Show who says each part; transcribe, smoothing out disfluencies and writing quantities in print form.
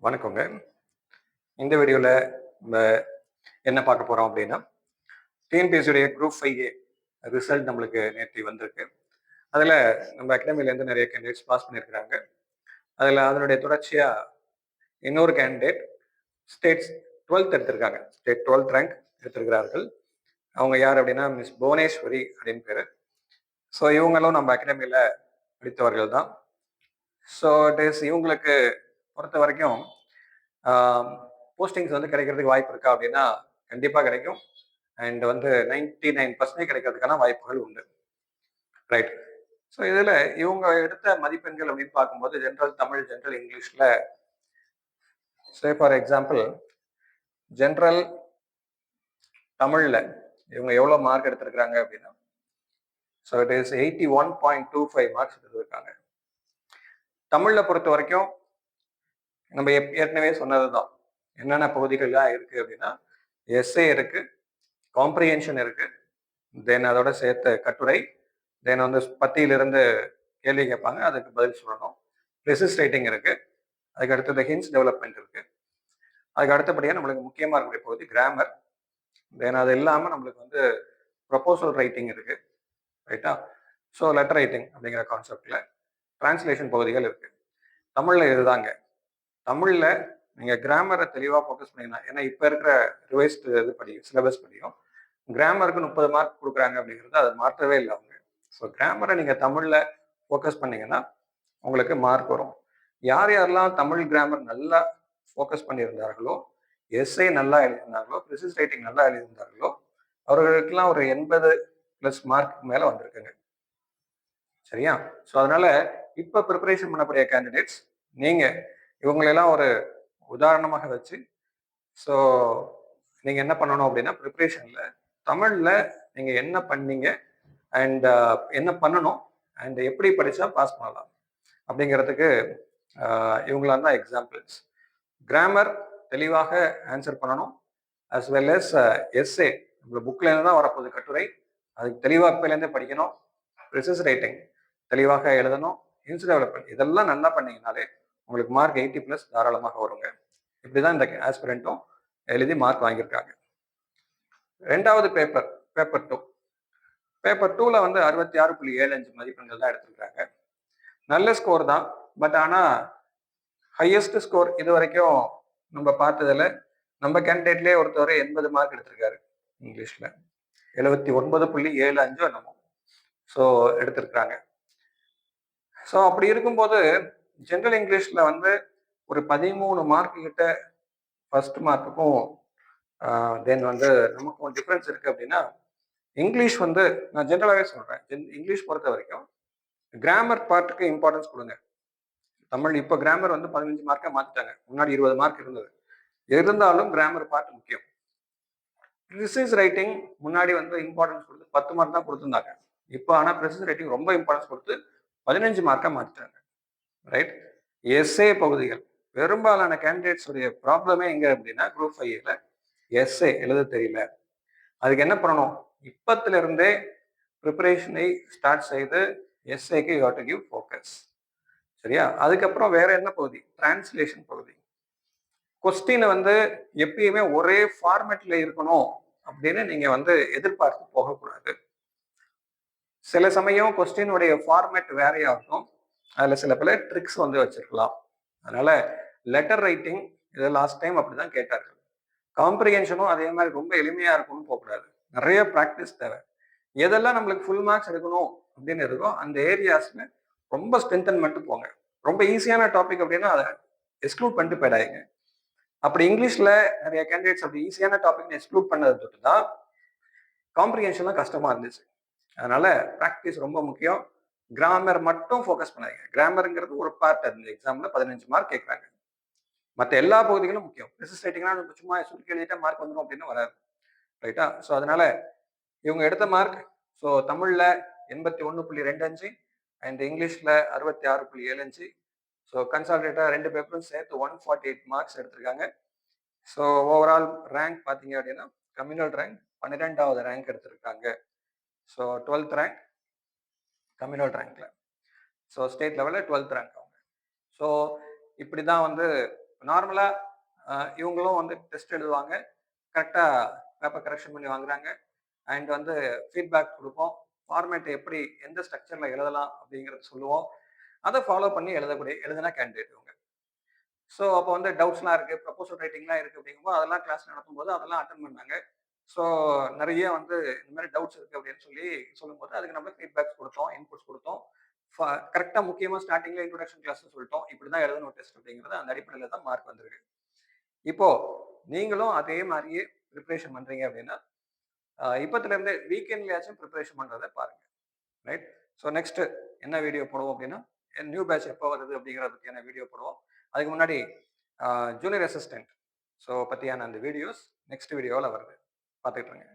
Speaker 1: வணக்கங்க. இந்த வீடியோல நம்ம என்ன பார்க்க போறோம் அப்படின்னா, டிஎன்பிஎஸ்சியுடைய குரூப் 5A ரிசல்ட் நம்மளுக்கு நேற்று வந்திருக்கு. அதுல நம்ம அகாடமிலேருந்து நிறைய கேண்டிடேட்ஸ் பாஸ் பண்ணியிருக்கிறாங்க. அதுல அதனுடைய தொடர்ச்சியா இன்னொரு கேண்டிடேட் ஸ்டேட்ஸ் 12th எடுத்திருக்காங்க. ஸ்டேட் 12th ரேங்க் எடுத்திருக்கிறார்கள். அவங்க யார் அப்படின்னா மிஸ் புவனேஸ்வரி அப்படின்னு பேரு. ஸோ இவங்களும் நம்ம அகாடமியில படித்தவர்கள் தான். ஸோ இவங்களுக்கு பொறுத்த வரைக்கும் போஸ்டிங்ஸ் வந்து கிடைக்கிறதுக்கு வாய்ப்பு இருக்கா அப்படின்னா கண்டிப்பா கிடைக்கும். அண்ட் வந்து 99% கிடைக்கிறதுக்கான வாய்ப்புகள் உண்டு. ரைட். ஸோ இதுல இவங்க எடுத்த மதிப்பெண்கள் அப்படின்னு பார்க்கும்போது ஜென்ரல் தமிழ், ஜென்ரல் இங்கிலீஷ்ல ஃபார் எக்ஸாம்பிள் ஜென்ரல் தமிழ்ல இவங்க எவ்வளவு மார்க் எடுத்திருக்கிறாங்க அப்படின்னா ஸோ இட் இஸ் 81.25 மார்க்ஸ் எடுத்திருக்காங்க. தமிழ்ல பொறுத்த வரைக்கும் நம்ம ஏற்கனவே சொன்னதுதான். என்னென்ன பகுதிகள்லாம் இருக்கு அப்படின்னா எஸ்ஏ இருக்கு, காம்ப்ரிஹென்ஷன் இருக்கு, தென் அதோட சேர்த்த கட்டுரை, தென் வந்து பத்தியிலிருந்து கேள்வி கேட்பாங்க, அதுக்கு பதில் சொல்லணும். ரெசிஸ்ட் ரைட்டிங் இருக்கு, அதுக்கு அடுத்தது ஹின்ஸ் டெவலப்மெண்ட் இருக்கு, அதுக்கு அடுத்தபடியாக நம்மளுக்கு முக்கியமாக இருக்கக்கூடிய பகுதி கிராமர், தென் அது இல்லாமல் நம்மளுக்கு வந்து ப்ரொபோசல் ரைட்டிங் இருக்கு, ரைட்டா? ஸோ லெட்டர் ரைட்டிங் அப்படிங்கிற கான்செப்ட்ல டிரான்ஸ்லேஷன் பகுதிகள் இருக்கு. தமிழ்ல இதுதாங்க. தமிழ்ல நீங்க கிராமரை தெளிவாக ஃபோக்கஸ் பண்ணீங்கன்னா, ஏன்னா இப்போ இருக்கிற ரிவைஸ்டு இது படியும், சிலபஸ் படியும் கிராமருக்கு 30 மார்க் கொடுக்குறாங்க அப்படிங்கிறது அதை மாற்றவே இல்லை அவங்க. ஸோ கிராமரை நீங்கள் தமிழில் ஃபோக்கஸ் பண்ணீங்கன்னா உங்களுக்கு மார்க் வரும். யார் யாரெல்லாம் தமிழ் கிராமர் நல்லா ஃபோக்கஸ் பண்ணியிருந்தார்களோ, எஸ்ஐ நல்லா எழுதியிருந்தார்களோ, ப்ரிசிஸ் ரைட்டிங் நல்லா எழுதியிருந்தார்களோ அவர்களுக்கெல்லாம் ஒரு 80+ மார்க் மேலே வந்திருக்குங்க. சரியா? ஸோ அதனால இப்போ ப்ரிப்பரேஷன் பண்ணக்கூடிய கேண்டிடேட்ஸ் நீங்கள் இவங்களெல்லாம் ஒரு உதாரணமாக வச்சு ஸோ நீங்கள் என்ன பண்ணணும் அப்படின்னா ப்ரிப்பரேஷனில் தமிழ்ல நீங்க என்ன பண்ணீங்க அண்ட் என்ன பண்ணணும் அண்ட் எப்படி படிச்சா பாஸ் பண்ணலாம் அப்படிங்கிறதுக்கு இவங்களா தான் எக்ஸாம்பிள்ஸ். கிராமர் தெளிவாக ஆன்சர் பண்ணணும், அஸ் வெல் எஸ் எஸ்ஏ நம்ம புக்ல இருந்து தான் வரப்போகுது கட்டுரை, அதுக்கு தெளிவாக இப்போலேருந்தே படிக்கணும். ரிசர்ச் ரைட்டிங் தெளிவாக எழுதணும், ஹின்ஸ் டெவலப்மெண்ட் இதெல்லாம் நல்லா பண்ணீங்கனாலே உங்களுக்கு மார்க் 80+ தாராளமாக வருங்க. இப்படிதான் இந்த ஆஸ்பிரண்ட்டும் எழுதி மார்க் வாங்கியிருக்காங்க. ரெண்டாவது பேப்பர் 2. பேப்பர் 2ல வந்து 66.75 மதிப்பெண்கள் தான் எடுத்திருக்காங்க. நல்ல ஸ்கோர் தான். பட் ஆனா ஹையஸ்ட் ஸ்கோர் இது வரைக்கும் நம்ம பார்த்ததுல நம்ம கேண்டிடேட்லேயே ஒருத்தவரை 80 மார்க் எடுத்திருக்காரு இங்கிலீஷ்ல. 79.75 என்னமோ ஸோ எடுத்திருக்காங்க. ஸோ அப்படி இருக்கும்போது ஜென்ரல் இங்கிலீஷ்ல வந்து ஒரு 13 மார்க் கிட்ட ஃபர்ஸ்ட் மார்க்குக்கும் தென் வந்து நமக்கும் டிஃப்ரென்ஸ் இருக்கு அப்படின்னா இங்கிலீஷ் வந்து நான் ஜென்ரலாகவே சொல்றேன். இங்கிலீஷ் பொறுத்த வரைக்கும் கிராமர் பார்ட்டுக்கு இம்பார்ட்டன்ஸ் கொடுங்க. தமிழ் இப்போ கிராமர் வந்து 15 மார்க்கா மாத்திட்டாங்க. முன்னாடி 20 மார்க் இருந்தது. இருந்தாலும் கிராமர் பார்ட் முக்கியம். ப்ரிசிஸ் ரைட்டிங் முன்னாடி வந்து இம்பார்ட்டன்ஸ் கொடுத்து 10 மார்க் தான் கொடுத்துருந்தாங்க. இப்போ ஆனால் ப்ரிசிஸ் ரைட்டிங் ரொம்ப இம்பார்ட்டன்ஸ் கொடுத்து 15 மார்க்கா மாத்திட்டாங்க. ரைட். எஸ்ஏ பகுதிகள் பெரும்பாலான கேண்டிடேட்ஸ் உடைய ப்ராப்ளமே எங்க அப்படின்னா குரூப் 5ல எஸ்ஏ எழுத தெரியல. அதுக்கு என்ன பண்ணணும்? இப்பத்துல இருந்தே ப்ரிப்பரேஷனை ஸ்டார்ட் செய்து எஸ்ஏக்கு you have to give focus. சரியா? அதுக்கப்புறம் வேற என்ன பகுதி? டிரான்ஸ்லேஷன் பகுதி. கொஸ்டினை வந்து எப்பயுமே ஒரே ஃபார்மேட்ல இருக்கணும் அப்படின்னு நீங்க வந்து எதிர்பார்த்து போகக்கூடாது. சில சமயம் கொஸ்டினுடைய ஃபார்மேட் வேறையாகும். அதுல சில பல ட்ரிக்ஸ் வந்து வச்சிருக்கலாம். அதனால லெட்டர் ரைட்டிங் இது லாஸ்ட் டைம் அப்படிதான் கேட்டார்கள். காம்ப்ரிஹென்ஷனும் அதே மாதிரி ரொம்ப எளிமையா இருக்கும்னு போகக்கூடாது. நிறைய ப்ராக்டிஸ் தேவை. எதெல்லாம் நம்மளுக்கு ஃபுல் மார்க்ஸ் எடுக்கணும் அப்படின்னு இருக்கோ அந்த ஏரியாஸ்ல ரொம்ப ஸ்ட்ரென்தன் பண்ணிட்டு போங்க. ரொம்ப ஈஸியான டாபிக் அப்படின்னா அதை எக்ஸ்க்ளூட் பண்ணிட்டு போயிடாதீங்க. அப்படி இங்கிலீஷ்ல நிறைய கேண்டிடேட்ஸ் அப்படி ஈஸியான டாபிக் எக்ஸ்க்ளூட் பண்ணது தொட்டு தான் காம்ப்ரிஹென்ஷன் தான் கஷ்டமா இருந்துச்சு. அதனால ப்ராக்டிஸ் ரொம்ப முக்கியம். கிராமர் மட்டும் ஃபோக்கஸ் பண்ணாதீங்க. கிராமருங்கிறது ஒரு பார்ட். அந்த எக்ஸாம்ல 15 மார்க் கேட்குறாங்க. மற்ற எல்லா பகுதிகளும் முக்கியம். ரெசிஸ்ட் ரைட்டிங்னா சும்மா சுருக்கி எழுதிட்டா மார்க் வந்துடும் அப்படின்னு வராது. ரைட்டா? ஸோ அதனால இவங்க எடுத்த மார்க் ஸோ தமிழ்ல 81.25 அண்ட் இங்கிலீஷ்ல 66.75. ஸோ கன்சால்டேட்டா 2 பேப்பரும் சேர்த்து 148 மார்க்ஸ் எடுத்திருக்காங்க. ஸோ ஓவரால் ரேங்க் பார்த்தீங்க அப்படின்னா கம்யூனல் ரேங்க் 12வது ரேங்க் எடுத்திருக்காங்க. ஸோ 12th ரேங்க் கம்யூனல் ரேங்க்ல. ஸோ ஸ்டேட் லெவலில் 12th ரேங்க் அவங்க. ஸோ இப்படி தான் வந்து நார்மலாக இவங்களும் வந்து டெஸ்ட் எழுதுவாங்க, கரெக்டாக பேப்பர் கரெக்ஷன் பண்ணி வாங்குறாங்க. அண்ட் வந்து ஃபீட்பேக் கொடுப்போம். ஃபார்மேட் எப்படி எந்த ஸ்ட்ரக்சரில் எழுதலாம் அப்படிங்கிறத சொல்லுவோம். அதை ஃபாலோ பண்ணி எழுதுனா கேண்டிடேட் இவங்க. ஸோ அப்போ வந்து டவுட்ஸ்லாம் இருக்குது, ப்ரப்போசல் ரைட்டிங்லாம் இருக்குது அப்படிங்கும்போது அதெல்லாம் கிளாஸ் நடத்தும்போது அதெல்லாம் அட்டன் பண்ணாங்க. ஸோ நிறைய வந்து இந்த மாதிரி டவுட்ஸ் இருக்குது அப்படின்னு சொல்லும்போது அதுக்கு நம்ம ஃபீட்பேக்ஸ் கொடுத்தோம், இன்புட்ஸ் கொடுத்தோம். கரெக்டாக முக்கியமாக ஸ்டார்டிங்கில் இன்ட்ரோடக்ஷன் கிளாஸ் சொல்லிட்டோம், இப்படி தான் எழுதணும் டெஸ்ட் அப்படிங்கிறது அந்த அடிப்படையில் தான் மார்க் வந்திருக்கு. இப்போ நீங்களும் அதே மாதிரியே ப்ரிப்பரேஷன் பண்றீங்க அப்படின்னா இப்பத்துல இருந்தே வீக்கெண்ட்லயாச்சும் ப்ரிப்பரேஷன் பண்றதை பாருங்க. ரைட். ஸோ நெக்ஸ்ட் என்ன வீடியோ போடுவோம் அப்படின்னா நியூ பேட்ச் எப்போ வருது அப்படிங்கிறத பற்றியான வீடியோ போடுவோம். அதுக்கு முன்னாடி ஜூனியர் அசிஸ்டன்ட் ஸோ பற்றியான அந்த வீடியோஸ் நெக்ஸ்ட் வீடியோவில் வருது, பார்த்துக்கிட்டு இருங்க.